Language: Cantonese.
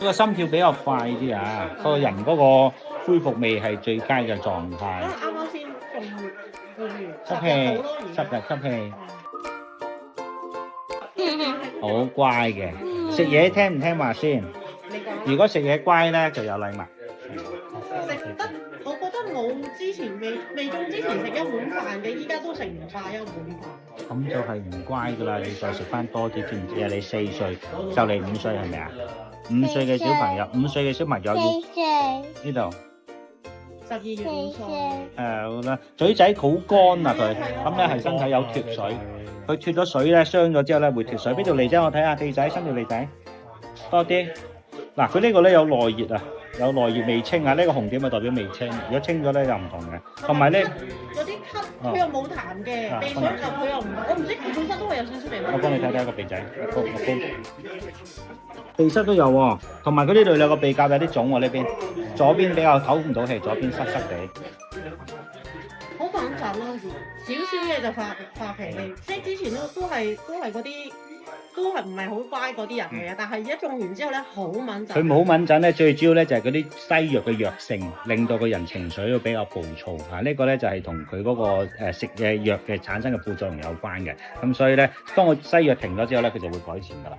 個心跳比較快啲啊，個人嗰個恢復未係最佳嘅狀態。啱啱先做完吸10日氣到咯，而，10家日吸氣，好乖嘅。食嘢聽唔聽話先？你講如果食嘢乖咧，就有禮物。食得，我覺得冇之前未中之前食一碗飯嘅，依家都食唔晒一碗飯。咁就係唔乖噶啦，你再食翻多啲，知唔知啊？你4歲，就嚟5歲係咪啊？5歲嘅小朋友，5歲嘅小朋友要呢度。12月5歲。好啦，嘴仔好乾啊佢，咁咧係身體有脫水，佢脫咗水咧，傷咗之後咧會脫水。邊條脷仔我睇下，脷仔伸條脷仔多啲。嗱，佢呢個咧有內熱啊，有內熱未清啊，呢個紅點咪代表未清，如果清咗咧就唔同嘅。同埋咧嗰啲咳，佢又冇痰嘅，鼻水就佢又唔，我唔知佢本身都會有少少鼻水。我幫你睇睇個鼻仔，高，鼻塞都有喎，同埋佢呢度有個鼻甲有啲腫喎，呢邊左邊比較唞唔到氣，左邊濕濕地。好穩陣咯，少少嘢就發脾氣，即係之前都係嗰啲。都係唔係好乖嗰啲人嚟嘅，但係一種完之後咧，好敏感。佢冇敏感咧，最主要咧就係嗰啲西藥嘅藥性，令到個人情緒都比較暴躁嚇。呢個咧就係同佢嗰個食嘅藥嘅產生嘅副作用有關嘅。咁所以咧，當個西藥停咗之後咧，佢就會改善㗎啦。